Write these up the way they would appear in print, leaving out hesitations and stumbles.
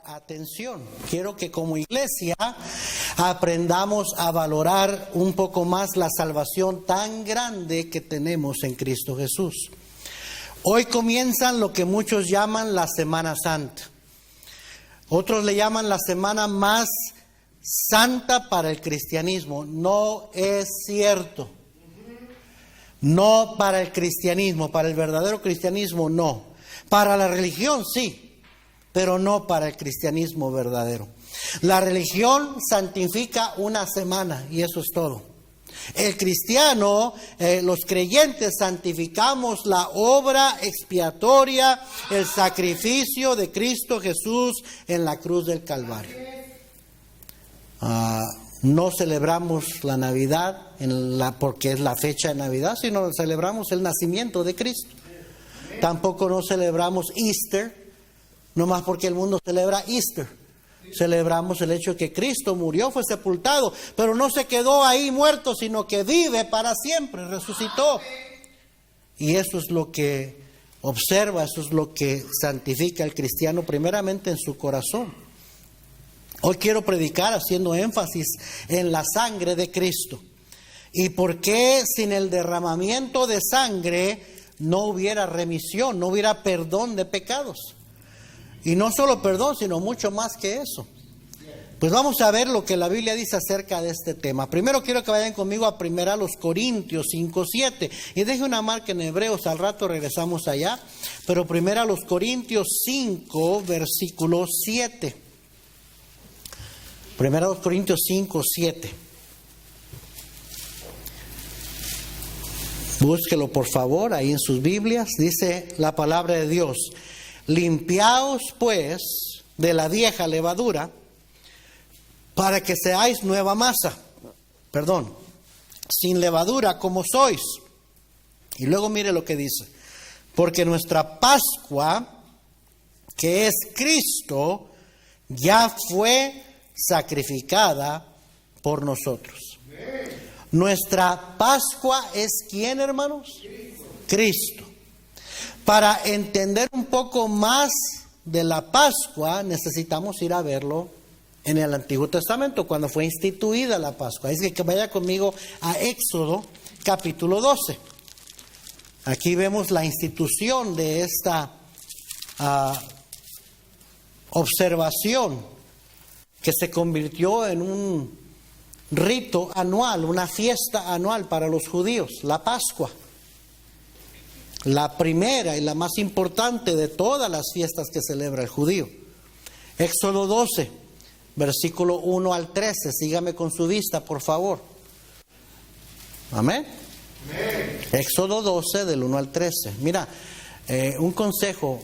Atención, quiero que como iglesia aprendamos a valorar un poco más la salvación tan grande que tenemos en Cristo Jesús. Hoy comienzan lo que muchos llaman la Semana Santa. Otros le llaman la semana más santa para el cristianismo. No es cierto. No para el cristianismo, para el verdadero cristianismo no. Para la religión sí, pero no para el cristianismo verdadero. La religión santifica una semana y eso es todo. El cristiano, los creyentes santificamos la obra expiatoria, el sacrificio de Cristo Jesús en la cruz del Calvario. No celebramos la Navidad porque es la fecha de Navidad, sino celebramos el nacimiento de Cristo. Tampoco no celebramos Easter, nomás porque el mundo celebra Easter. Celebramos el hecho de que Cristo murió, fue sepultado, pero no se quedó ahí muerto, sino que vive para siempre, resucitó. Y eso es lo que observa, eso es lo que santifica al cristiano primeramente en su corazón. Hoy quiero predicar haciendo énfasis en la sangre de Cristo. ¿Y por qué sin el derramamiento de sangre no hubiera remisión, no hubiera perdón de pecados? Y no solo perdón, sino mucho más que eso. Pues vamos a ver lo que la Biblia dice acerca de este tema. Primero quiero que vayan conmigo a 1 Corintios 5:7. Y deje una marca en Hebreos, al rato regresamos allá. Pero 1 Corintios 5, versículo 7. 1 Corintios 5:7. Búsquelo por favor ahí en sus Biblias. Dice la palabra de Dios: limpiaos pues de la vieja levadura para que seáis nueva masa. Sin levadura como sois. Y luego mire lo que dice: porque nuestra Pascua, que es Cristo, ya fue sacrificada por nosotros. Nuestra Pascua es ¿quién, hermanos? Cristo. Para entender un poco más de la Pascua, necesitamos ir a verlo en el Antiguo Testamento, cuando fue instituida la Pascua. Es que vaya conmigo a Éxodo, capítulo 12. Aquí vemos la institución de esta observación que se convirtió en un rito anual, una fiesta anual para los judíos, la Pascua. La primera y la más importante de todas las fiestas que celebra el judío. Éxodo 12, versículo 1 al 13. Sígame con su vista, por favor. Amén. Amén. Éxodo 12, del 1 al 13. Mira, un consejo.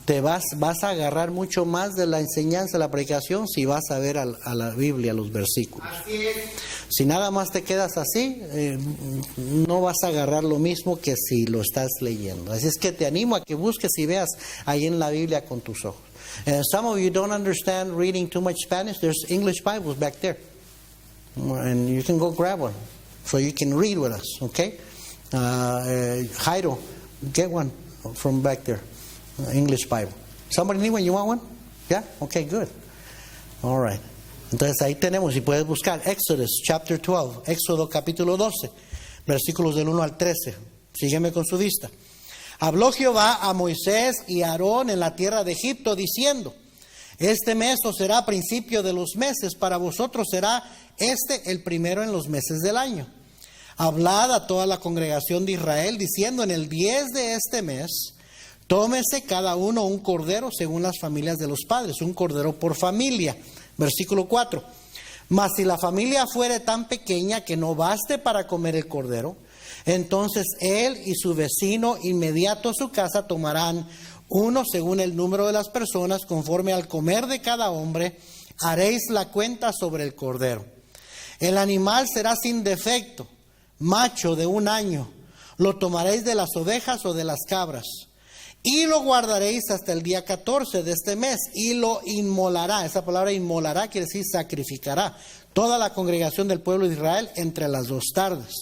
Te vas a agarrar mucho más de la enseñanza, la predicación, si vas a ver a la Biblia, los versículos. Así es. Si nada más te quedas así, no vas a agarrar lo mismo que si lo estás leyendo. Así es que te animo a que busques y veas ahí en la Biblia con tus ojos. Some of you don't understand reading too much Spanish. There's English Bibles back there. And you can go grab one so you can read with us, okay? Jairo, get one from back there. English Bible. Somebody need one? You want one? Yeah? Okay, good. All right. Entonces ahí tenemos, y puedes buscar Exodus chapter 12, Éxodo capítulo 12, versículos del 1 al 13. Sígueme con su vista. Habló Jehová a Moisés y a Aarón en la tierra de Egipto, diciendo: este mes os será principio de los meses, para vosotros será el primero en los meses del año. Hablad a toda la congregación de Israel, diciendo: en el 10 de este mes, tómese cada uno un cordero según las familias de los padres, un cordero por familia. Versículo 4. Mas si la familia fuere tan pequeña que no baste para comer el cordero, entonces él y su vecino inmediato a su casa tomarán uno según el número de las personas, conforme al comer de cada hombre, haréis la cuenta sobre el cordero. El animal será sin defecto, macho de 1 año, lo tomaréis de las ovejas o de las cabras. Y lo guardaréis hasta el día 14 de este mes y lo inmolará. Esa palabra inmolará quiere decir sacrificará. Toda la congregación del pueblo de Israel entre las 2 tardes.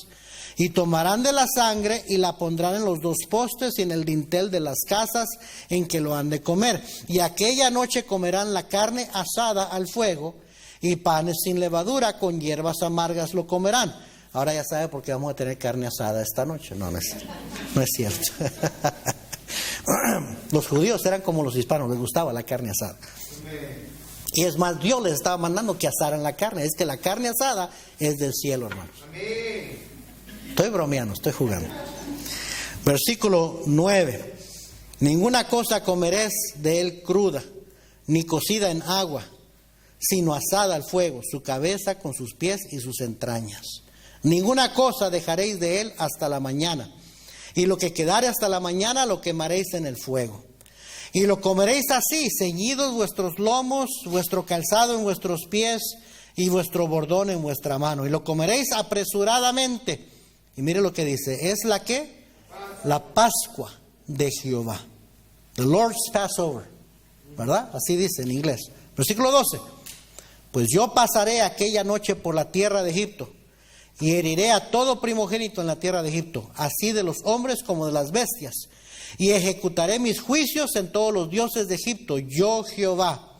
Y tomarán de la sangre y la pondrán en los dos postes y en el dintel de las casas en que lo han de comer. Y aquella noche comerán la carne asada al fuego y panes sin levadura, con hierbas amargas lo comerán. Ahora ya sabe por qué vamos a tener carne asada esta noche. No es cierto. Los judíos eran como los hispanos, les gustaba la carne asada. Y es más, Dios les estaba mandando que asaran la carne. Es que la carne asada es del cielo, hermanos. Estoy bromeando, estoy jugando. Versículo 9. Ninguna cosa comeréis de él cruda, ni cocida en agua, sino asada al fuego, su cabeza con sus pies y sus entrañas. Ninguna cosa dejaréis de él hasta la mañana, y lo que quedare hasta la mañana lo quemaréis en el fuego. Y lo comeréis así, ceñidos vuestros lomos, vuestro calzado en vuestros pies y vuestro bordón en vuestra mano. Y lo comeréis apresuradamente. Y mire lo que dice, ¿es la qué? La Pascua de Jehová. The Lord's Passover. ¿Verdad? Así dice en inglés. Versículo 12. Pues yo pasaré aquella noche por la tierra de Egipto y heriré a todo primogénito en la tierra de Egipto, así de los hombres como de las bestias. Y ejecutaré mis juicios en todos los dioses de Egipto, yo Jehová.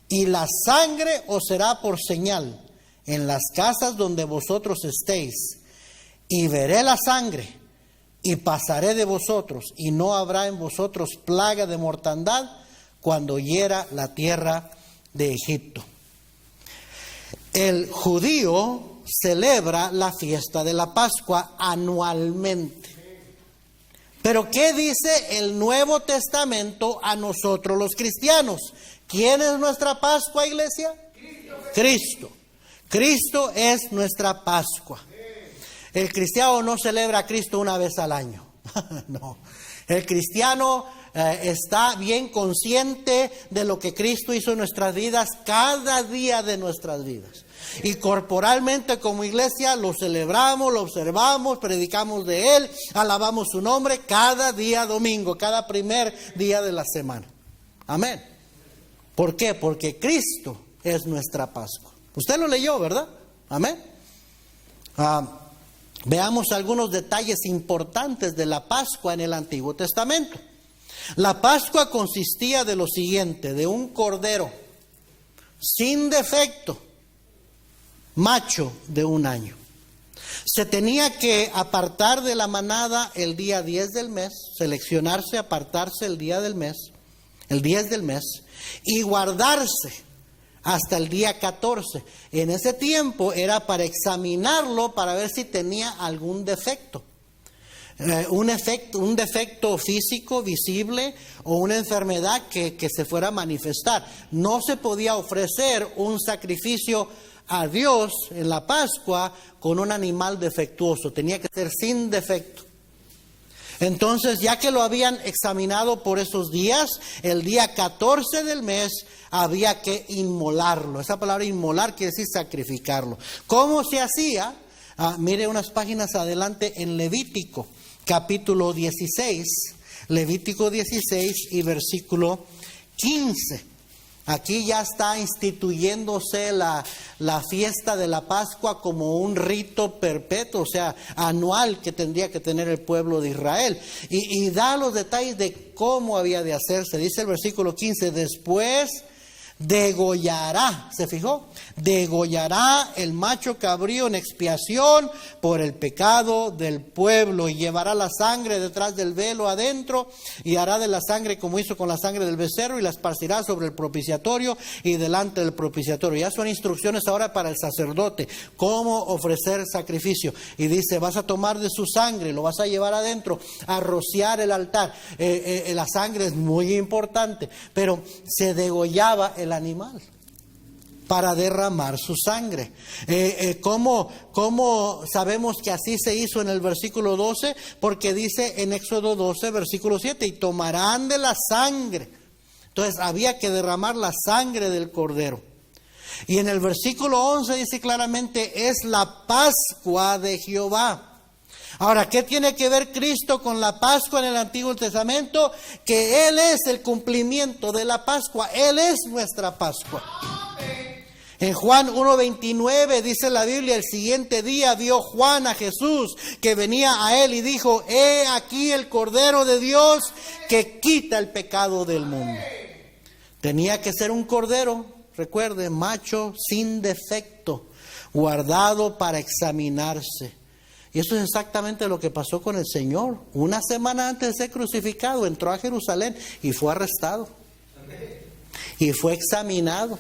Y la sangre os será por señal en las casas donde vosotros estéis. Y veré la sangre y pasaré de vosotros, y no habrá en vosotros plaga de mortandad cuando hiera la tierra de Egipto. El judío celebra la fiesta de la Pascua anualmente. Pero ¿qué dice el Nuevo Testamento a nosotros los cristianos? ¿Quién es nuestra Pascua, iglesia? Cristo. Cristo es nuestra Pascua. El cristiano no celebra a Cristo una vez al año. No. El cristiano está bien consciente de lo que Cristo hizo en nuestras vidas cada día de nuestras vidas. Y corporalmente como iglesia lo celebramos, lo observamos, predicamos de Él, alabamos su nombre cada día domingo, cada primer día de la semana. Amén. ¿Por qué? Porque Cristo es nuestra Pascua. Usted lo leyó, ¿verdad? Amén. Veamos algunos detalles importantes de la Pascua en el Antiguo Testamento. La Pascua consistía de lo siguiente, de un cordero sin defecto, macho de 1 año. Se tenía que apartar de la manada el día 10 del mes, seleccionarse, apartarse el día del mes, el 10 del mes, y guardarse hasta el día 14. En ese tiempo era para examinarlo, para ver si tenía algún defecto. Un defecto físico visible o una enfermedad que se fuera a manifestar. No se podía ofrecer un sacrificio a Dios en la Pascua con un animal defectuoso, tenía que ser sin defecto. Entonces, ya que lo habían examinado por esos días, el día 14 del mes había que inmolarlo. Esa palabra inmolar quiere decir sacrificarlo. ¿Cómo se hacía? Mire unas páginas adelante en Levítico, capítulo 16, Levítico 16 y versículo 15. Aquí ya está instituyéndose la fiesta de la Pascua como un rito perpetuo, o sea, anual que tendría que tener el pueblo de Israel. Y da los detalles de cómo había de hacerse. Dice el versículo 15, después degollará, ¿se fijó? Degollará el macho cabrío en expiación por el pecado del pueblo y llevará la sangre detrás del velo adentro y hará de la sangre como hizo con la sangre del becerro y la esparcirá sobre el propiciatorio y delante del propiciatorio. Ya son instrucciones ahora para el sacerdote, cómo ofrecer sacrificio. Y dice, vas a tomar de su sangre, lo vas a llevar adentro, a rociar el altar. La sangre es muy importante, pero se degollaba el animal para derramar su sangre. ¿Cómo sabemos que así se hizo en el versículo 12? Porque dice en Éxodo 12, versículo 7, y tomarán de la sangre. Entonces había que derramar la sangre del cordero. Y en el versículo 11 dice claramente, es la Pascua de Jehová. Ahora, ¿qué tiene que ver Cristo con la Pascua en el Antiguo Testamento? Que Él es el cumplimiento de la Pascua. Él es nuestra Pascua. En Juan 1:29 dice la Biblia, el siguiente día vio Juan a Jesús que venía a él y dijo, he aquí el Cordero de Dios que quita el pecado del mundo. Tenía que ser un cordero, recuerde, macho sin defecto, guardado para examinarse. Y eso es exactamente lo que pasó con el Señor. Una semana antes de ser crucificado, entró a Jerusalén y fue arrestado. Y fue examinado.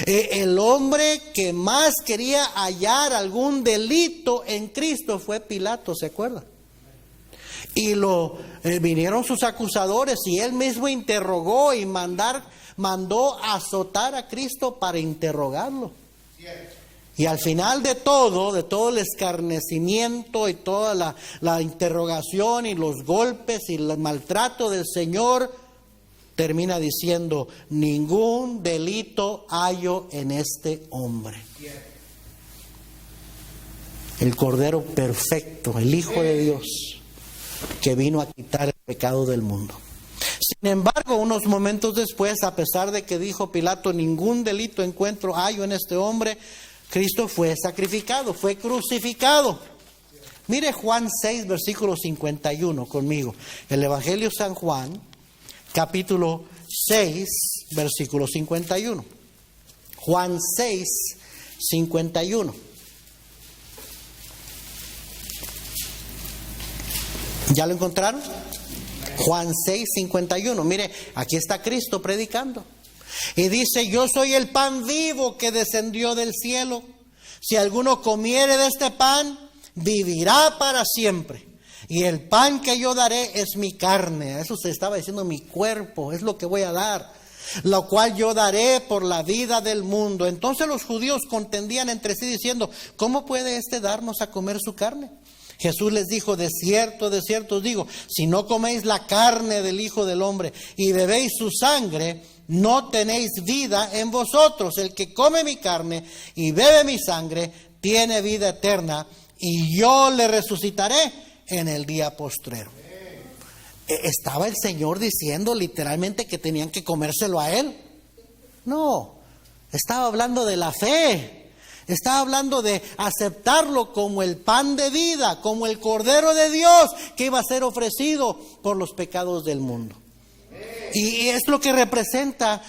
El hombre que más quería hallar algún delito en Cristo fue Pilato, ¿se acuerda? Y vinieron sus acusadores y él mismo interrogó y mandó azotar a Cristo para interrogarlo. Y al final de todo el escarnecimiento y toda la interrogación y los golpes y el maltrato del Señor, termina diciendo, ningún delito hallo en este hombre. El Cordero perfecto, el Hijo de Dios, que vino a quitar el pecado del mundo. Sin embargo, unos momentos después, a pesar de que dijo Pilato, ningún delito hallo en este hombre, Cristo fue sacrificado, fue crucificado. Mire Juan 6, versículo 51 conmigo. El Evangelio de San Juan, capítulo 6, versículo 51. Juan 6, 51. ¿Ya lo encontraron? Juan 6, 51. Mire, aquí está Cristo predicando. Y dice, yo soy el pan vivo que descendió del cielo. Si alguno comiere de este pan, vivirá para siempre. Y el pan que yo daré es mi carne. Eso se estaba diciendo, mi cuerpo, es lo que voy a dar. Lo cual yo daré por la vida del mundo. Entonces los judíos contendían entre sí diciendo, ¿cómo puede darnos a comer su carne? Jesús les dijo, de cierto os digo, si no coméis la carne del Hijo del Hombre y bebéis su sangre, no tenéis vida en vosotros. El que come mi carne y bebe mi sangre, tiene vida eterna, y yo le resucitaré en el día postrero. ¿Estaba el Señor diciendo literalmente que tenían que comérselo a Él? No, estaba hablando de la fe. Estaba hablando de aceptarlo como el pan de vida, como el Cordero de Dios que iba a ser ofrecido por los pecados del mundo. Y es lo que representa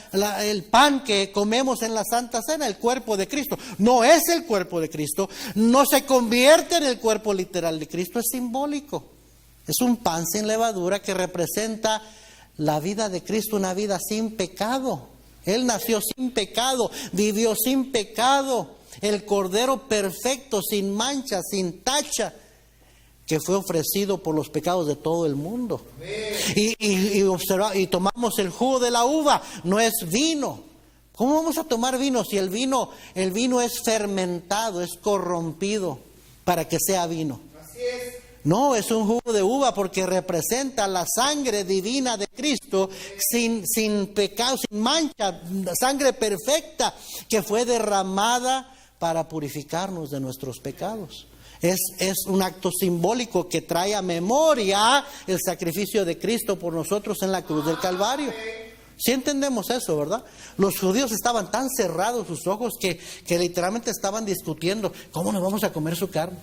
el pan que comemos en la Santa Cena, el cuerpo de Cristo. No es el cuerpo de Cristo, no se convierte en el cuerpo literal de Cristo, es simbólico. Es un pan sin levadura que representa la vida de Cristo, una vida sin pecado. Él nació sin pecado, vivió sin pecado. El Cordero perfecto, sin mancha, sin tacha, que fue ofrecido por los pecados de todo el mundo. Y tomamos el jugo de la uva, no es vino. ¿Cómo vamos a tomar vino si el vino es fermentado, es corrompido para que sea vino? Así es. No, es un jugo de uva porque representa la sangre divina de Cristo sin pecado, sin mancha, sangre perfecta que fue derramada para purificarnos de nuestros pecados. Es un acto simbólico que trae a memoria el sacrificio de Cristo por nosotros en la cruz del Calvario. Sí entendemos eso, ¿verdad? Los judíos estaban tan cerrados sus ojos que literalmente estaban discutiendo, ¿cómo nos vamos a comer su carne?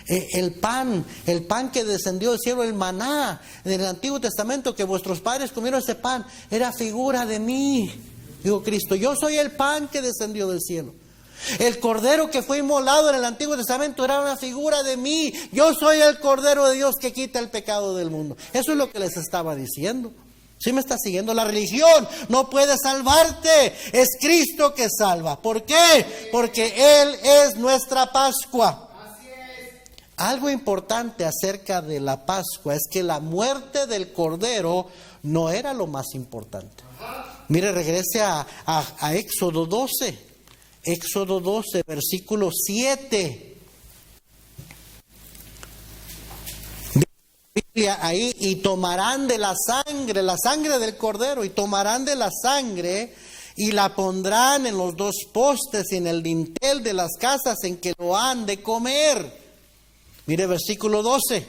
El pan que descendió del cielo, el maná en el Antiguo Testamento, que vuestros padres comieron ese pan, era figura de mí. Dijo Cristo, yo soy el pan que descendió del cielo. El cordero que fue inmolado en el Antiguo Testamento era una figura de mí. Yo soy el Cordero de Dios que quita el pecado del mundo. Eso es lo que les estaba diciendo. ¿Sí me está siguiendo? La religión no puede salvarte. Es Cristo que salva. ¿Por qué? Porque Él es nuestra Pascua. Así es. Algo importante acerca de la Pascua es que la muerte del Cordero no era lo más importante. Mire, regrese a Éxodo 12. Éxodo 12, versículo 7. Biblia ahí, y tomarán de la sangre del cordero, y tomarán de la sangre y la pondrán en los dos postes y en el dintel de las casas en que lo han de comer. Mire versículo 12.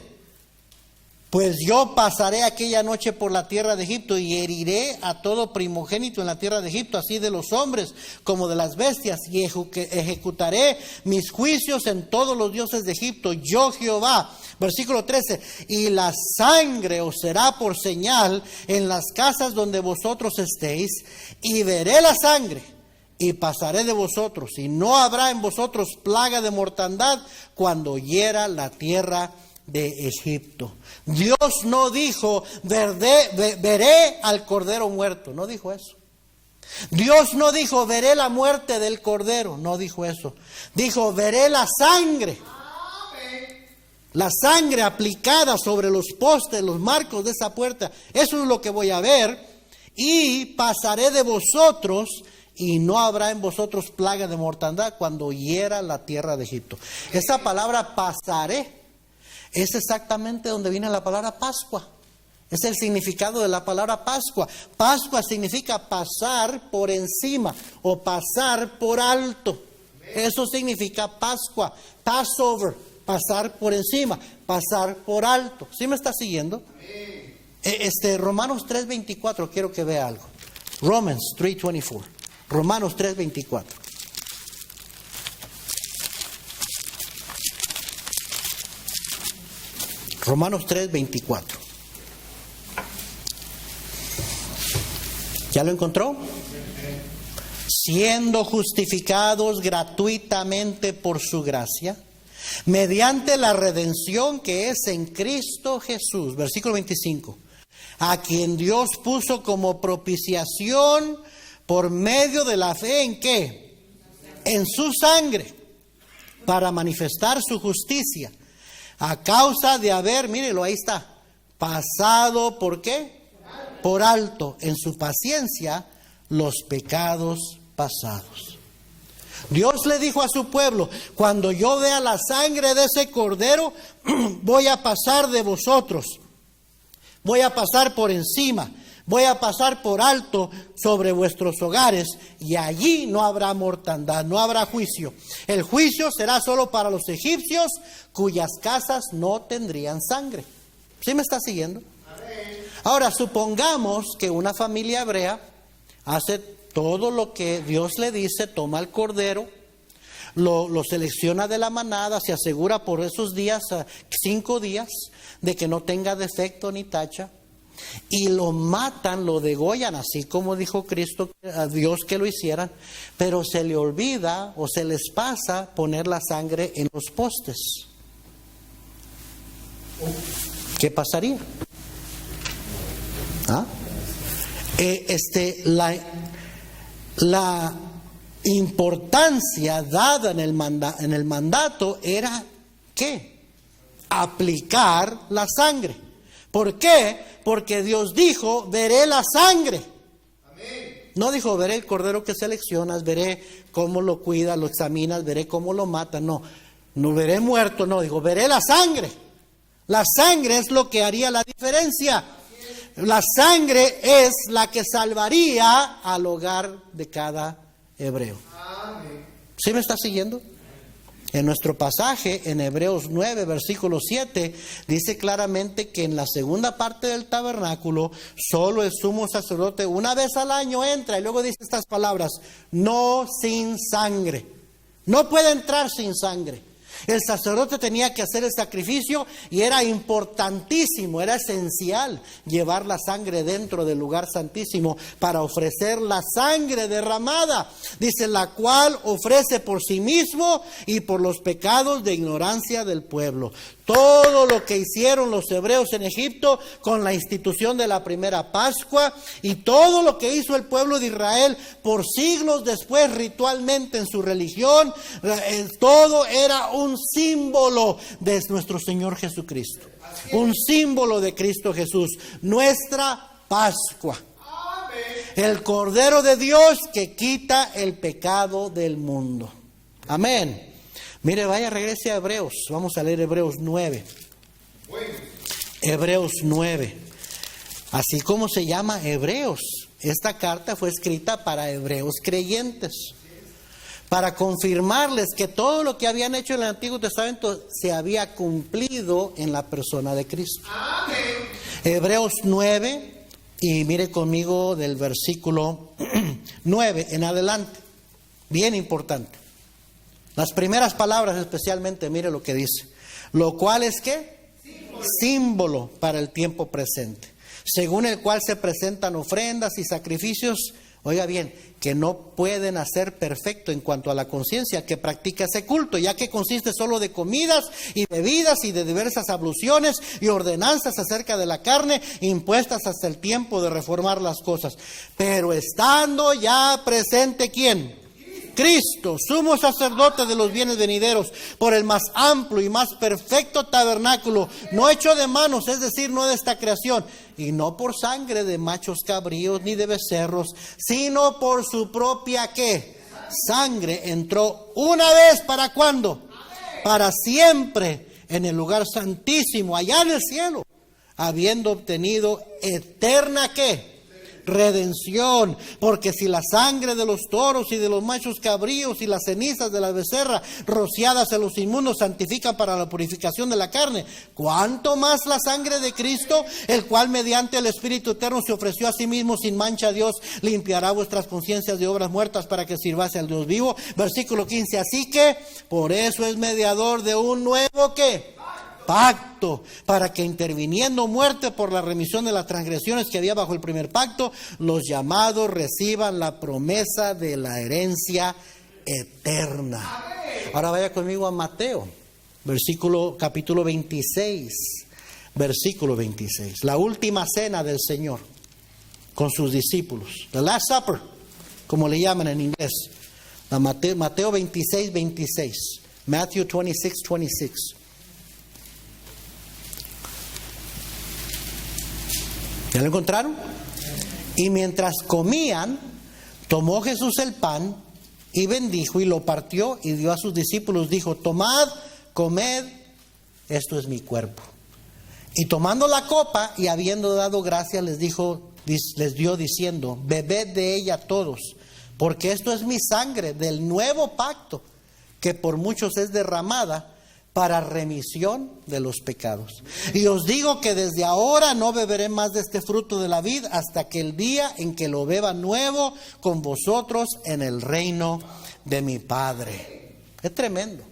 Pues yo pasaré aquella noche por la tierra de Egipto y heriré a todo primogénito en la tierra de Egipto, así de los hombres como de las bestias, y ejecutaré mis juicios en todos los dioses de Egipto, yo Jehová. Versículo 13, y la sangre os será por señal en las casas donde vosotros estéis, y veré la sangre, y pasaré de vosotros, y no habrá en vosotros plaga de mortandad cuando hiera la tierra de Egipto. Dios no dijo, veré al cordero muerto, no dijo eso. Dios no dijo, veré la muerte del cordero, no dijo eso. Dijo, veré la sangre. La sangre aplicada sobre los postes, los marcos de esa puerta. Eso es lo que voy a ver. Y pasaré de vosotros, y no habrá en vosotros plaga de mortandad cuando hiera la tierra de Egipto. Esa palabra pasaré es exactamente donde viene la palabra Pascua. Es el significado de la palabra Pascua. Pascua significa pasar por encima o pasar por alto. Eso significa Pascua, Passover, pasar por encima, pasar por alto. ¿Sí me está siguiendo? Romanos 3:24, quiero que vea algo. Romans 3:24. Romanos 3:24. Romanos 3:24. ¿Ya lo encontró? Siendo justificados gratuitamente por su gracia, mediante la redención que es en Cristo Jesús. Versículo 25. A quien Dios puso como propiciación por medio de la fe, ¿en qué? En su sangre, para manifestar su justicia, a causa de haber, mírelo, ahí está, pasado, ¿por qué? Por alto en su paciencia los pecados pasados. Dios le dijo a su pueblo, cuando yo vea la sangre de ese cordero, voy a pasar de vosotros, voy a pasar por encima, voy a pasar por alto sobre vuestros hogares, y allí no habrá mortandad, no habrá juicio. El juicio será solo para los egipcios, cuyas casas no tendrían sangre. ¿Sí me está siguiendo? Ahora, supongamos que una familia hebrea hace todo lo que Dios le dice, toma el cordero, lo selecciona de la manada, se asegura por esos días, 5 días, de que no tenga defecto ni tacha, y lo matan, lo degollan, así como dijo Cristo a Dios que lo hicieran, pero se le olvida o se les pasa poner la sangre en los postes. ¿Qué pasaría? ¿Ah? La importancia dada en el mandato era ¿qué? Aplicar la sangre. ¿Por qué? Porque Dios dijo, veré la sangre. Amén. No dijo, veré el cordero que seleccionas, veré cómo lo cuidas, lo examinas, veré cómo lo matas. No veré muerto, no, dijo, veré la sangre. La sangre es lo que haría la diferencia. La sangre es la que salvaría al hogar de cada hebreo. ¿Sí me está siguiendo? En nuestro pasaje, en Hebreos 9, versículo 7, dice claramente que en la segunda parte del tabernáculo, solo el sumo sacerdote una vez al año entra, y luego dice estas palabras, no sin sangre. No puede entrar sin sangre. El sacerdote tenía que hacer el sacrificio y era importantísimo, era esencial llevar la sangre dentro del lugar santísimo para ofrecer la sangre derramada. Dice, la cual ofrece por sí mismo y por los pecados de ignorancia del pueblo. Todo lo que hicieron los hebreos en Egipto con la institución de la primera Pascua y todo lo que hizo el pueblo de Israel por siglos después ritualmente en su religión, todo era un símbolo de nuestro Señor Jesucristo. Un símbolo de Cristo Jesús, nuestra Pascua. El Cordero de Dios que quita el pecado del mundo. Amén. Mire, vaya, regrese a Hebreos. Vamos a leer Hebreos 9. Hebreos 9. Así como se llama Hebreos. Esta carta fue escrita para hebreos creyentes. para confirmarles que todo lo que habían hecho en el Antiguo Testamento se había cumplido en la persona de Cristo. Amén. Hebreos 9, y mire conmigo del versículo 9 en adelante, bien importante. Las primeras palabras especialmente, mire lo que dice. Lo cual es ¿qué? Símbolo para el tiempo presente, según el cual se presentan ofrendas y sacrificios, oiga bien, que no pueden hacer perfecto en cuanto a la conciencia que practica ese culto, ya que consiste solo de comidas y bebidas y de diversas abluciones y ordenanzas acerca de la carne, impuestas hasta el tiempo de reformar las cosas. Pero estando ya presente, ¿quién? Cristo, sumo sacerdote de los bienes venideros, por el más amplio y más perfecto tabernáculo, no hecho de manos, es decir, no de esta creación, y no por sangre de machos cabríos ni de becerros, sino por su propia ¿qué? Sangre, entró una vez, ¿para cuándo? Para siempre, en el lugar santísimo, allá en el cielo, habiendo obtenido eterna ¿qué? Redención, porque si la sangre de los toros y de los machos cabríos y las cenizas de la becerra rociadas en los inmundos santifican para la purificación de la carne, ¿cuánto más la sangre de Cristo, el cual mediante el Espíritu Eterno se ofreció a sí mismo sin mancha a Dios, limpiará vuestras conciencias de obras muertas para que sirvase al Dios vivo? Versículo 15, así que por eso es mediador de un nuevo ¿qué? Pacto, para que interviniendo muerte por la remisión de las transgresiones que había bajo el primer pacto, los llamados reciban la promesa de la herencia eterna. Ahora vaya conmigo a Mateo, capítulo 26, versículo 26, la última cena del Señor con sus discípulos, the Last Supper, como le llaman en inglés. Mateo 26, 26, Matthew 26, 26. ¿Ya lo encontraron? Y mientras comían, tomó Jesús el pan y bendijo y lo partió y dio a sus discípulos. Dijo, tomad, comed, esto es mi cuerpo. Y tomando la copa y habiendo dado gracias, les dio diciendo, bebed de ella todos, porque esto es mi sangre del nuevo pacto, que por muchos es derramada para remisión de los pecados. Y os digo que desde ahora no beberé más de este fruto de la vid hasta que el día en que lo beba nuevo con vosotros en el reino de mi Padre. Es tremendo.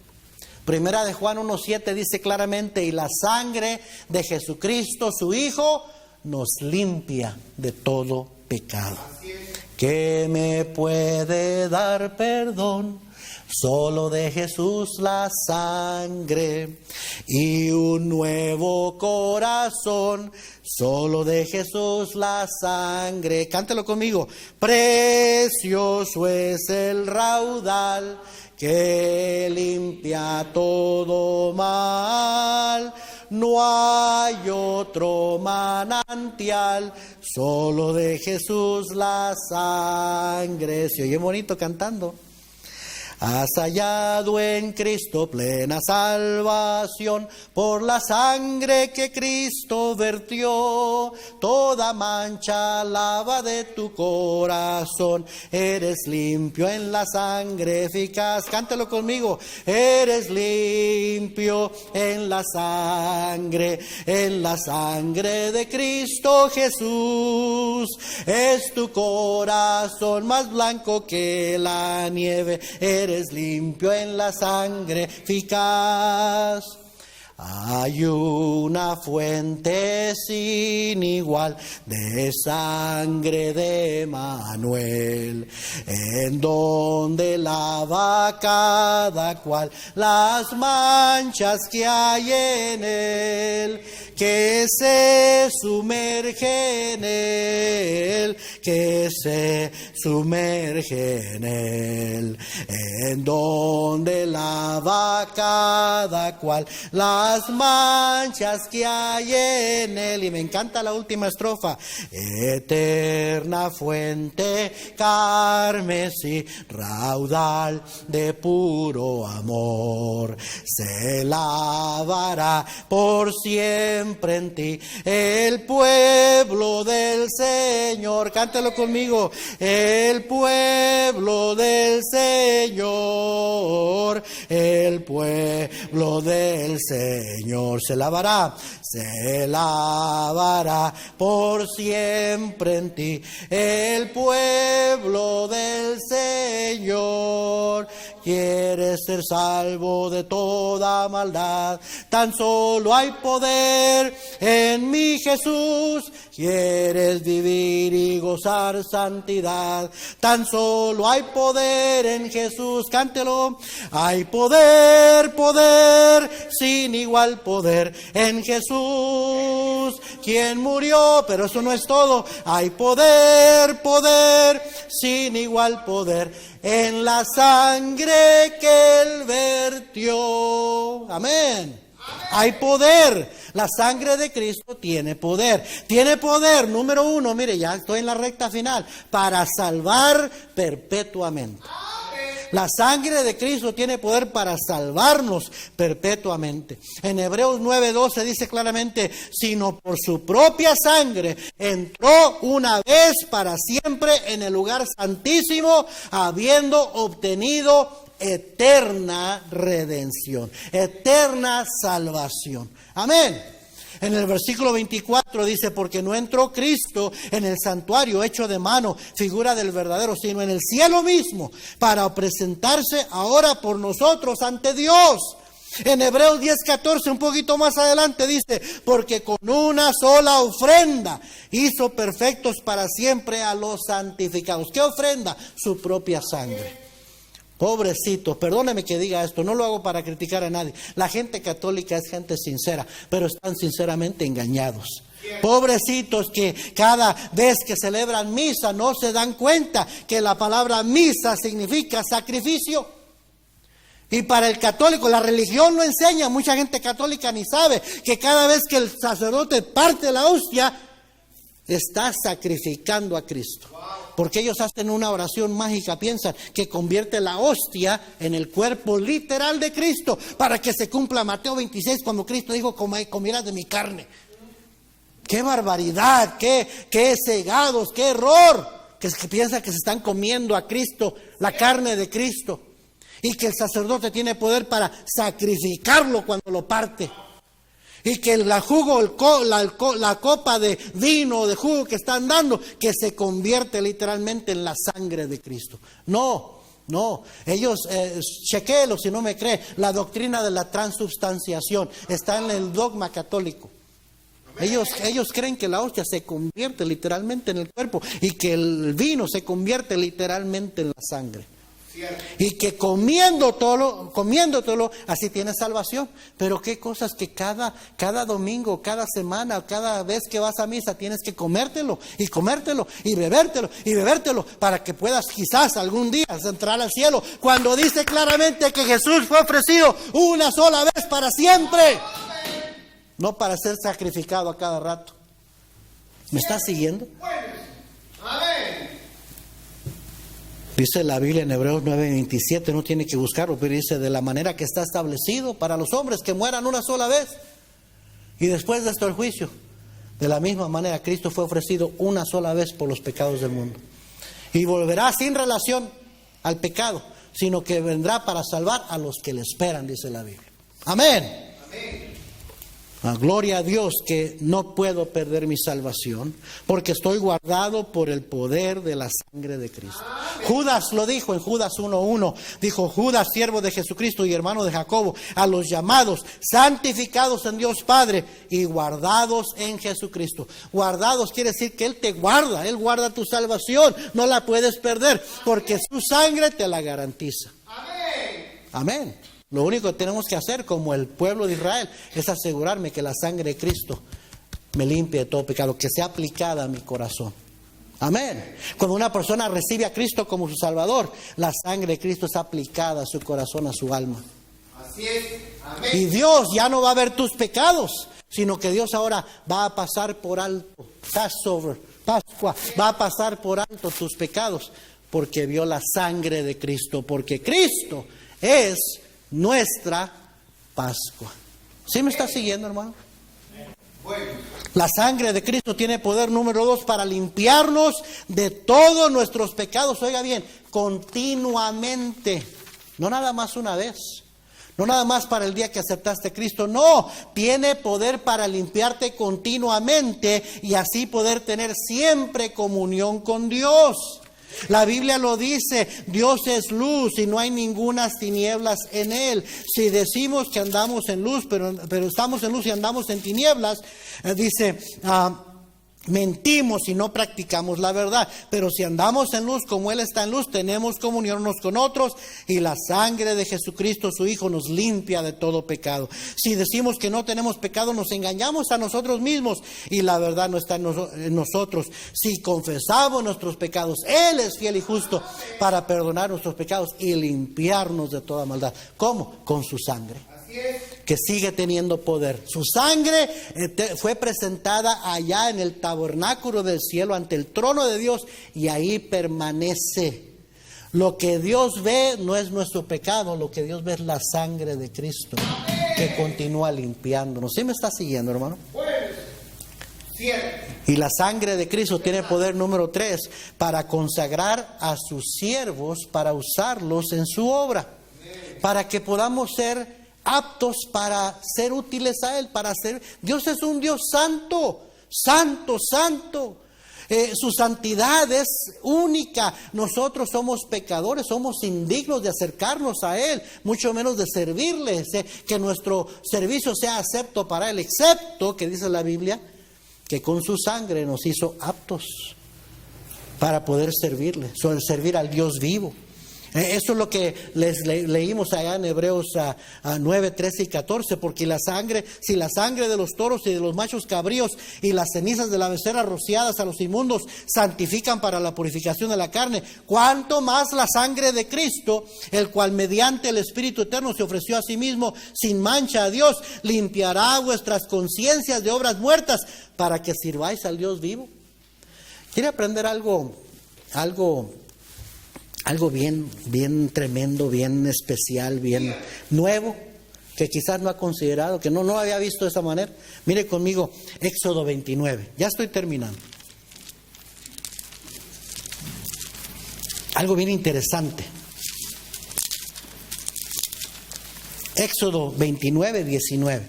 Primera de Juan 1:7 dice claramente, y la sangre de Jesucristo, su Hijo, nos limpia de todo pecado. ¿Qué me puede dar perdón? Solo de Jesús la sangre y un nuevo corazón. Solo de Jesús la sangre. Cántelo conmigo. Precioso es el raudal que limpia todo mal. No hay otro manantial, solo de Jesús la sangre. Se oye bonito cantando. Has hallado en Cristo plena salvación, por la sangre que Cristo vertió, toda mancha lava de tu corazón, eres limpio en la sangre eficaz. Cántalo conmigo, eres limpio en la sangre de Cristo Jesús, es tu corazón más blanco que la nieve, eres limpio en la sangre eficaz. Hay una fuente sin igual de sangre de Manuel, en donde lava cada cual las manchas que hay en él, que se sumerge en él, que se sumerge en él, en donde lava cada cual las manchas que hay en él. Y me encanta la última estrofa. Eterna fuente carmesí, raudal de puro amor, se lavará por siempre en ti el pueblo del Señor. Cántalo cántelo conmigo. El pueblo del Señor, el pueblo del Señor se lavará por siempre en ti. El pueblo del Señor quiere ser salvo de toda maldad. Tan solo hay poder en mi Jesús. Quieres vivir y gozar santidad. Tan solo hay poder en Jesús. Cántelo. Hay poder, poder, sin igual poder en Jesús, quien murió. Pero eso no es todo. Hay poder, poder, sin igual poder en la sangre que Él vertió. Amén. Hay poder. La sangre de Cristo tiene poder. Tiene poder, número uno, mire, ya estoy en la recta final, para salvar perpetuamente. La sangre de Cristo tiene poder para salvarnos perpetuamente. En Hebreos 9:12 dice claramente, sino por su propia sangre entró una vez para siempre en el lugar santísimo, habiendo obtenido eterna redención, eterna salvación. Amén. En el versículo 24 dice, porque no entró Cristo en el santuario hecho de mano, figura del verdadero, sino en el cielo mismo, para presentarse ahora por nosotros ante Dios. En Hebreos 10:14, un poquito más adelante, dice, porque con una sola ofrenda hizo perfectos para siempre a los santificados. ¿Qué ofrenda? Su propia sangre. Pobrecitos, perdóneme que diga esto, no lo hago para criticar a nadie. La gente católica es gente sincera, pero están sinceramente engañados. Pobrecitos que cada vez que celebran misa no se dan cuenta que la palabra misa significa sacrificio. Y para el católico, la religión lo enseña, mucha gente católica ni sabe que cada vez que el sacerdote parte la hostia, está sacrificando a Cristo. Porque ellos hacen una oración mágica, piensan que convierte la hostia en el cuerpo literal de Cristo, para que se cumpla Mateo 26, cuando Cristo dijo, comieras de mi carne. ¡Qué barbaridad! ¡Qué cegados! ¡Qué error! Que piensan que se están comiendo a Cristo, la carne de Cristo, y que el sacerdote tiene poder para sacrificarlo cuando lo parte. Y que la copa de vino o de jugo que están dando, que se convierte literalmente en la sangre de Cristo. No. Ellos, chequéelo si no me cree, la doctrina de la transubstanciación está en el dogma católico. Ellos creen que la hostia se convierte literalmente en el cuerpo y que el vino se convierte literalmente en la sangre. Y que comiéndolo, así tienes salvación. Pero qué cosas que cada domingo, cada semana, cada vez que vas a misa tienes que comértelo y bebértelo para que puedas quizás algún día entrar al cielo, cuando dice claramente que Jesús fue ofrecido una sola vez para siempre, no para ser sacrificado a cada rato. ¿Me estás siguiendo? Amén. Dice la Biblia en Hebreos 9:27, no tiene que buscarlo, pero dice, de la manera que está establecido para los hombres que mueran una sola vez y después de esto el juicio. De la misma manera Cristo fue ofrecido una sola vez por los pecados del mundo. Y volverá sin relación al pecado, sino que vendrá para salvar a los que le esperan, dice la Biblia. Amén. Amén. Gloria a Dios que no puedo perder mi salvación, porque estoy guardado por el poder de la sangre de Cristo. Judas lo dijo en Judas 1:1, dijo, Judas, siervo de Jesucristo y hermano de Jacobo, a los llamados, santificados en Dios Padre y guardados en Jesucristo. Guardados quiere decir que Él te guarda, Él guarda tu salvación, no la puedes perder, porque su sangre te la garantiza. Amén. Lo único que tenemos que hacer como el pueblo de Israel es asegurarme que la sangre de Cristo me limpie de todo pecado, que sea aplicada a mi corazón. Amén. Cuando una persona recibe a Cristo como su Salvador, la sangre de Cristo es aplicada a su corazón, a su alma. Así es. Amén. Y Dios ya no va a ver tus pecados, sino que Dios ahora va a pasar por alto, Passover, Pascua, va a pasar por alto tus pecados, porque vio la sangre de Cristo, porque Cristo es nuestra Pascua. ¿Sí me está siguiendo, hermano? Bueno. La sangre de Cristo tiene poder, número 2, para limpiarnos de todos nuestros pecados. Oiga bien, continuamente, no nada más una vez, no nada más para el día que aceptaste a Cristo, no, tiene poder para limpiarte continuamente y así poder tener siempre comunión con Dios. La Biblia lo dice, Dios es luz y no hay ningunas tinieblas en Él. Si decimos que andamos en luz, pero estamos en luz y andamos en tinieblas, dice, mentimos y no practicamos la verdad. Pero si andamos en luz como Él está en luz, tenemos comunión unos con otros y la sangre de Jesucristo, su Hijo, nos limpia de todo pecado. Si decimos que no tenemos pecado, nos engañamos a nosotros mismos y la verdad no está en nosotros. Si confesamos nuestros pecados, Él es fiel y justo para perdonar nuestros pecados y limpiarnos de toda maldad. ¿Cómo? Con su sangre, que sigue teniendo poder. Su sangre fue presentada allá en el tabernáculo del cielo ante el trono de Dios y ahí permanece. Lo que Dios ve no es nuestro pecado, lo que Dios ve es la sangre de Cristo que continúa limpiándonos. ¿Sí me está siguiendo, hermano? Y la sangre de Cristo tiene poder, número 3, para consagrar a sus siervos, para usarlos en su obra, para que podamos ser aptos para ser útiles a Él, para ser. Dios es un Dios santo, santo, santo. Su santidad es única. Nosotros somos pecadores, somos indignos de acercarnos a Él, mucho menos de servirle, que nuestro servicio sea acepto para Él, excepto, que dice la Biblia, que con su sangre nos hizo aptos para poder servirle, servir al Dios vivo. Eso es lo que leímos allá en Hebreos 9, 13 y 14, porque si la sangre de los toros y de los machos cabríos y las cenizas de la becerra rociadas a los inmundos santifican para la purificación de la carne, cuánto más la sangre de Cristo, el cual mediante el Espíritu Eterno se ofreció a sí mismo sin mancha a Dios, limpiará vuestras conciencias de obras muertas para que sirváis al Dios vivo. ¿Quiere aprender algo bien tremendo, bien especial, bien nuevo, que quizás no ha considerado, que no había visto de esa manera? Mire conmigo, Éxodo 29, ya estoy terminando. Algo bien interesante. Éxodo 29, 19.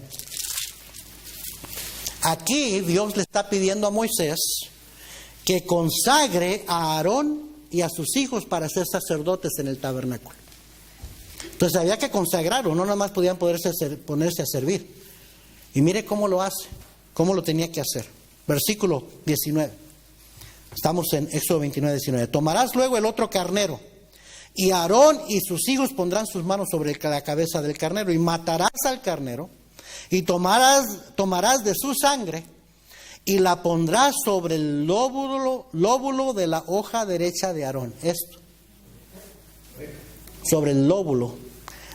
Aquí Dios le está pidiendo a Moisés que consagre a Aarón y a sus hijos para ser sacerdotes en el tabernáculo. Entonces había que consagrarlo, no nada más podían ponerse a servir. Y mire cómo lo hace, cómo lo tenía que hacer. Versículo 19. Estamos en Éxodo 29, 19. Tomarás luego el otro carnero, y Aarón y sus hijos pondrán sus manos sobre la cabeza del carnero, y matarás al carnero, y tomarás de su sangre, y la pondrás sobre el lóbulo de la hoja derecha de Aarón. Esto. Sobre el lóbulo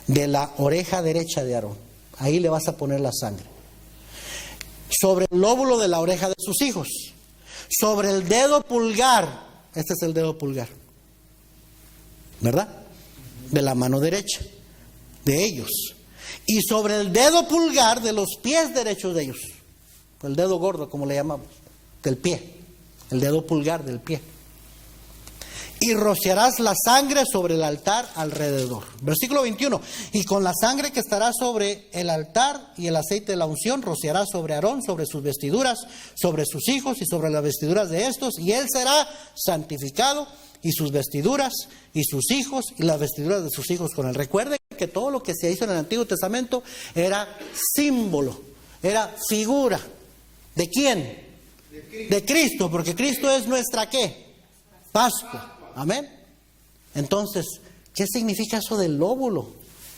de la oreja derecha de Aarón. Ahí le vas a poner la sangre. Sobre el lóbulo de la oreja de sus hijos. Sobre el dedo pulgar. Este es el dedo pulgar, ¿verdad? De la mano derecha de ellos. Y sobre el dedo pulgar de los pies derechos de ellos. El dedo gordo, como le llamamos, del pie, el dedo pulgar del pie. Y rociarás la sangre sobre el altar alrededor. Versículo 21. Y con la sangre que estará sobre el altar y el aceite de la unción, rociarás sobre Aarón, sobre sus vestiduras, sobre sus hijos y sobre las vestiduras de estos, y él será santificado, y sus vestiduras, y sus hijos, y las vestiduras de sus hijos con él. Recuerden que todo lo que se hizo en el Antiguo Testamento era símbolo, era figura. ¿De quién? De Cristo, porque Cristo es nuestra ¿qué? Pascua. Amén. Entonces, ¿qué significa eso del lóbulo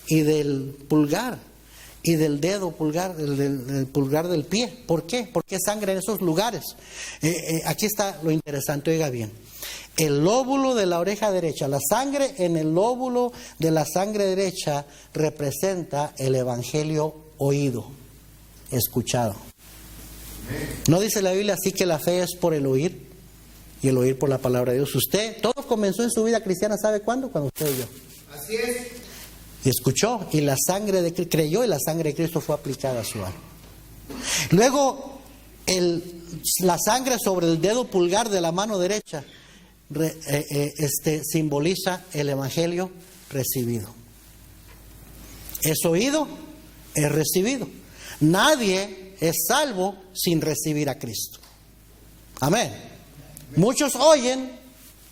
y del pulgar y del dedo pulgar, del pulgar del pie? ¿Por qué? ¿Por qué sangre en esos lugares? Aquí está lo interesante, oiga bien. El lóbulo de la oreja derecha, la sangre en el lóbulo de la sangre derecha representa el evangelio oído, escuchado. ¿No dice la Biblia así que la fe es por el oír y el oír por la palabra de Dios? Todo comenzó en su vida cristiana, ¿sabe cuándo? Cuando usted oyó. Así es. Y escuchó, y la sangre de creyó, y la sangre de Cristo fue aplicada a su alma. Luego la sangre sobre el dedo pulgar de la mano derecha simboliza el evangelio recibido. Es oído, es recibido. Nadie es salvo sin recibir a Cristo. Amén. Muchos oyen,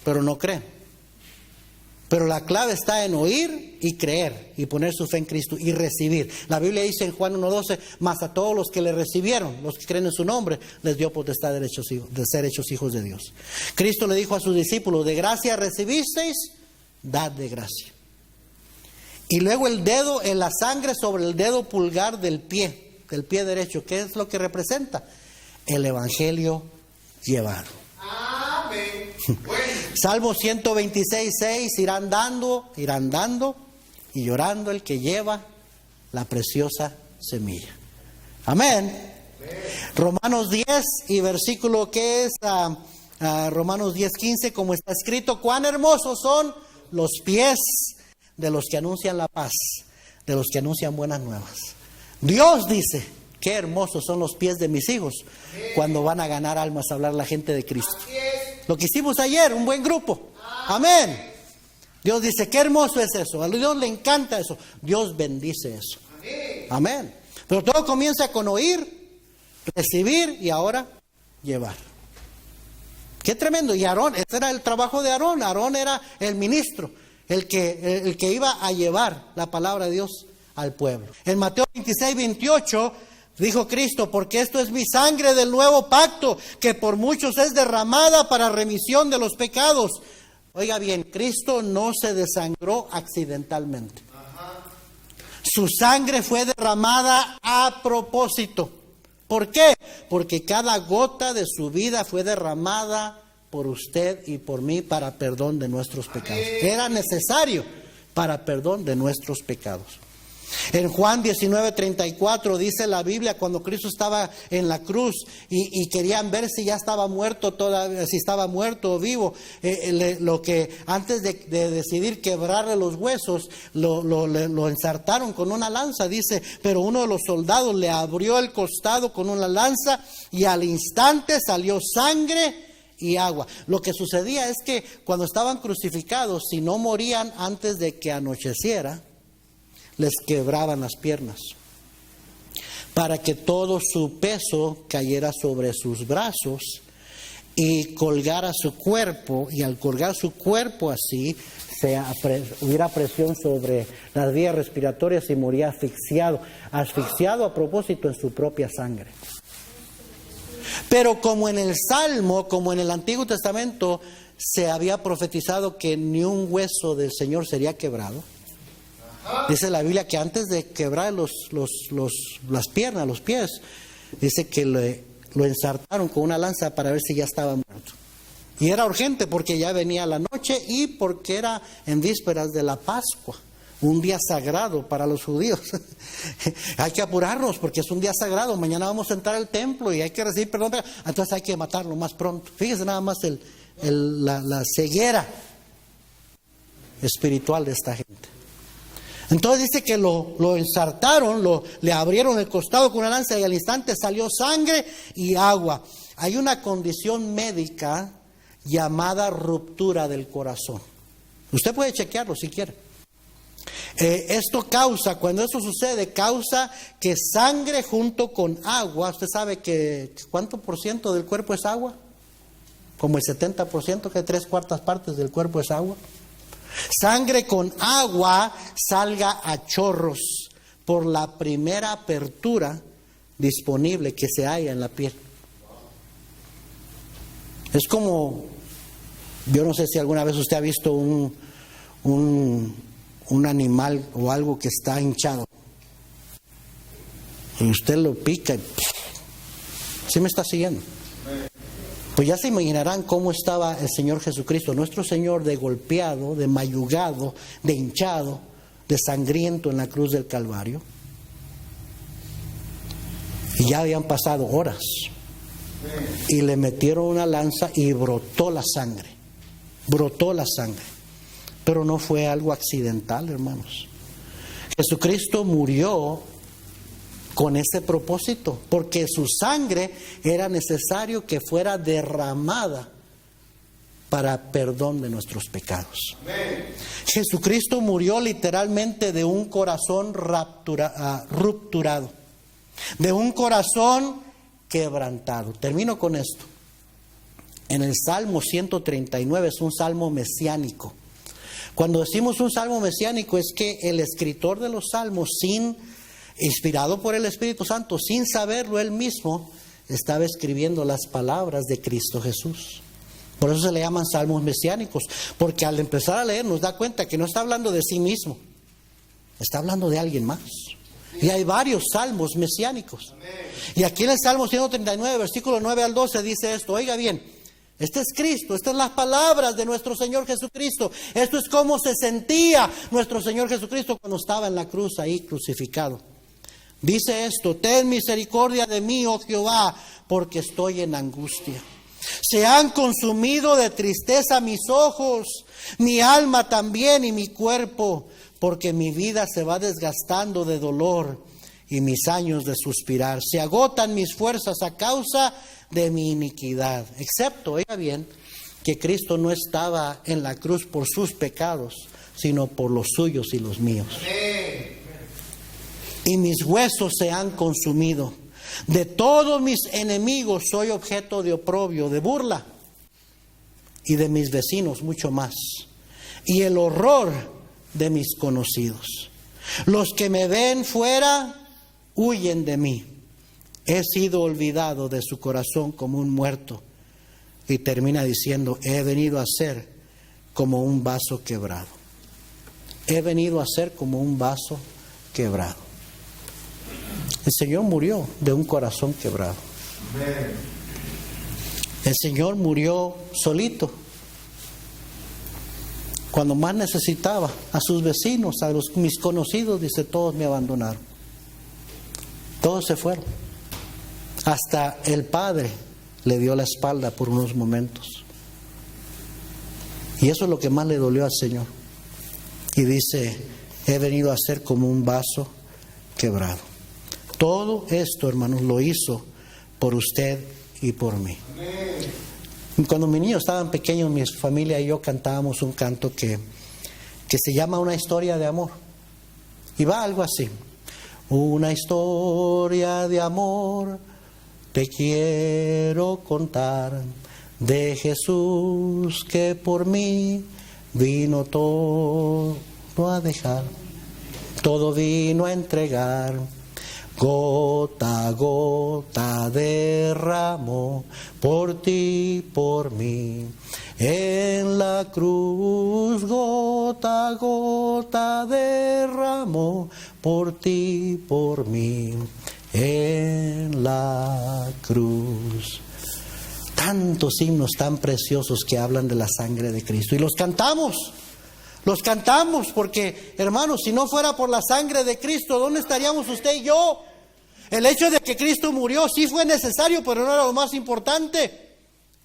pero no creen. Pero la clave está en oír y creer y poner su fe en Cristo y recibir. La Biblia dice en Juan 1:12, mas a todos los que le recibieron, los que creen en su nombre, les dio potestad de ser hechos hijos de Dios. Cristo le dijo a sus discípulos, de gracia recibisteis, dad de gracia. Y luego el dedo, en la sangre sobre el dedo pulgar del pie derecho, ¿qué es lo que representa? El evangelio llevado. Amén. Bueno. Salmo 126:6, irán dando y llorando el que lleva la preciosa semilla. Amén. Romanos 10 y versículo que es Romanos 10:15, como está escrito, cuán hermosos son los pies de los que anuncian la paz, de los que anuncian buenas nuevas. Dios dice, qué hermosos son los pies de mis hijos cuando van a ganar almas a hablar la gente de Cristo. Lo que hicimos ayer, un buen grupo. Amén. Dios dice, qué hermoso es eso. A Dios le encanta eso. Dios bendice eso. Amén. Pero todo comienza con oír, recibir y ahora llevar. Qué tremendo. Y Aarón, ese era el trabajo de Aarón. Aarón era el ministro, el que iba a llevar la palabra de Dios al pueblo. En Mateo 26:28 dijo Cristo, porque esto es mi sangre del nuevo pacto, que por muchos es derramada para remisión de los pecados. Oiga bien, Cristo no se desangró accidentalmente. Su sangre fue derramada a propósito. ¿Por qué? Porque cada gota de su vida fue derramada por usted y por mí para perdón de nuestros pecados. Era necesario para perdón de nuestros pecados. En Juan 19:34 dice la Biblia, cuando Cristo estaba en la cruz y querían ver si ya estaba muerto todavía, si estaba muerto o vivo, lo que antes de decidir quebrarle los huesos, lo ensartaron con una lanza, dice, pero uno de los soldados le abrió el costado con una lanza y al instante salió sangre y agua. Lo que sucedía es que cuando estaban crucificados, si no morían antes de que anocheciera, les quebraban las piernas para que todo su peso cayera sobre sus brazos y colgara su cuerpo, y al colgar su cuerpo así hubiera presión sobre las vías respiratorias y moría asfixiado a propósito en su propia sangre. Pero como en el Salmo, como en el Antiguo Testamento se había profetizado que ni un hueso del Señor sería quebrado, dice la Biblia que antes de quebrar las piernas, los pies, dice que lo ensartaron con una lanza para ver si ya estaba muerto. Y era urgente porque ya venía la noche y porque era en vísperas de la Pascua, un día sagrado para los judíos. Hay que apurarnos porque es un día sagrado. Mañana vamos a entrar al templo y hay que recibir perdón. Entonces hay que matarlo más pronto. Fíjese nada más la ceguera espiritual de esta gente. Entonces dice que lo ensartaron, le abrieron el costado con una lanza y al instante salió sangre y agua. Hay una condición médica llamada ruptura del corazón. Usted puede chequearlo si quiere. Cuando eso sucede, causa que sangre junto con agua, usted sabe que ¿cuánto por ciento del cuerpo es agua? Como el 70%, que 3/4 partes del cuerpo es agua. Sangre con agua salga a chorros por la primera apertura disponible que se halla en la piel. Es como, yo no sé si alguna vez usted ha visto un animal o algo que está hinchado y usted lo pica y ¿sí me está siguiendo? Pues ya se imaginarán cómo estaba el Señor Jesucristo, nuestro Señor, de golpeado, de mayugado, de hinchado, de sangriento en la cruz del Calvario. Y ya habían pasado horas. Y le metieron una lanza y brotó la sangre. Brotó la sangre. Pero no fue algo accidental, hermanos. Jesucristo murió con ese propósito, porque su sangre era necesario que fuera derramada para perdón de nuestros pecados. Amén. Jesucristo murió literalmente de un corazón rupturado, de un corazón quebrantado. Termino con esto. En el Salmo 139 es un salmo mesiánico. Cuando decimos un salmo mesiánico es que el escritor de los salmos, inspirado por el Espíritu Santo, sin saberlo él mismo, estaba escribiendo las palabras de Cristo Jesús. Por eso se le llaman salmos mesiánicos, porque al empezar a leer nos da cuenta que no está hablando de sí mismo, está hablando de alguien más. Y hay varios salmos mesiánicos. Y aquí en el Salmo 139, versículo 9 al 12 dice esto, oiga bien. Este es Cristo, estas son las palabras de nuestro Señor Jesucristo. Esto es cómo se sentía nuestro Señor Jesucristo cuando estaba en la cruz ahí crucificado. Dice esto, ten misericordia de mí, oh Jehová, porque estoy en angustia. Se han consumido de tristeza mis ojos, mi alma también y mi cuerpo, porque mi vida se va desgastando de dolor y mis años de suspirar. Se agotan mis fuerzas a causa de mi iniquidad. Excepto, oiga bien, que Cristo no estaba en la cruz por sus pecados, sino por los suyos y los míos. Y mis huesos se han consumido. De todos mis enemigos soy objeto de oprobio, de burla, y de mis vecinos mucho más. Y el horror de mis conocidos. Los que me ven fuera huyen de mí. He sido olvidado de su corazón como un muerto. Y termina diciendo, he venido a ser como un vaso quebrado. He venido a ser como un vaso quebrado. El Señor murió de un corazón quebrado. El Señor murió solito. Cuando más necesitaba, a sus vecinos, mis conocidos, dice, todos me abandonaron. Todos se fueron. Hasta el Padre le dio la espalda por unos momentos. Y eso es lo que más le dolió al Señor. Y dice, he venido a ser como un vaso quebrado. Todo esto, hermanos, lo hizo por usted y por mí. Amén. Cuando mis niños estaban pequeños, mi familia y yo cantábamos un canto que se llama Una historia de amor. Y va algo así. Una historia de amor te quiero contar, de Jesús que por mí vino todo a dejar, todo vino a entregar, gota a gota derramó por ti, por mí, en la cruz gota a gota derramó por ti, por mí, en la cruz. Tantos himnos tan preciosos que hablan de la sangre de Cristo. Y los cantamos porque, hermanos, si no fuera por la sangre de Cristo, ¿dónde estaríamos usted y yo? El hecho de que Cristo murió sí fue necesario, pero no era lo más importante.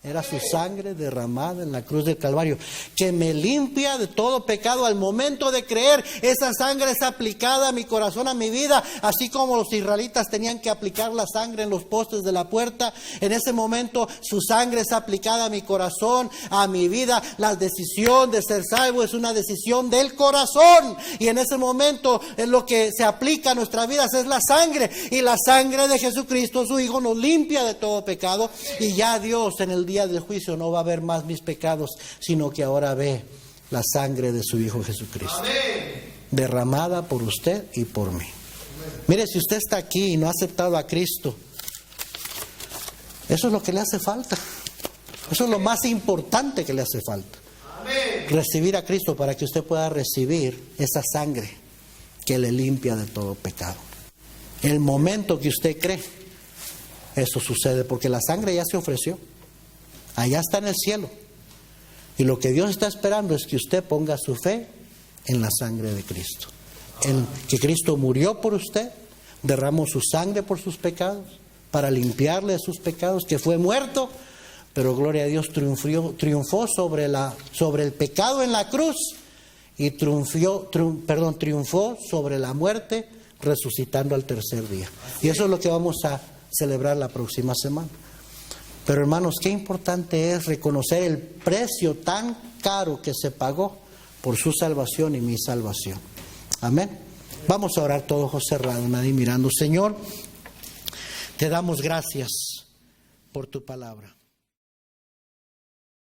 Era su sangre derramada en la cruz del Calvario, que me limpia de todo pecado. Al momento de creer, esa sangre es aplicada a mi corazón, a mi vida, así como los israelitas tenían que aplicar la sangre en los postes de la puerta. En ese momento, su sangre es aplicada a mi corazón, a mi vida. La decisión de ser salvo es una decisión del corazón. Y en ese momento, en lo que se aplica a nuestras vidas es la sangre. Y la sangre de Jesucristo, su Hijo, nos limpia de todo pecado. Y ya Dios, en el día del juicio, no va a ver más mis pecados, sino que ahora ve la sangre de su Hijo Jesucristo. Amén. Derramada por usted y por mí. Amén. Mire, si usted está aquí y no ha aceptado a Cristo, eso es lo que le hace falta. Eso es lo más importante que le hace falta. Amén. Recibir a Cristo para que usted pueda recibir esa sangre que le limpia de todo pecado. El momento que usted cree, eso sucede, porque la sangre ya se ofreció. Allá está en el cielo. Y lo que Dios está esperando es que usted ponga su fe en la sangre de Cristo. En que Cristo murió por usted, derramó su sangre por sus pecados, para limpiarle de sus pecados, que fue muerto, pero gloria a Dios, triunfó sobre el pecado en la cruz y triunfó sobre la muerte resucitando al tercer día. Y eso es lo que vamos a celebrar la próxima semana. Pero hermanos, qué importante es reconocer el precio tan caro que se pagó por su salvación y mi salvación. Amén. Vamos a orar todos ojos cerrados, nadie mirando. Señor, te damos gracias por tu palabra.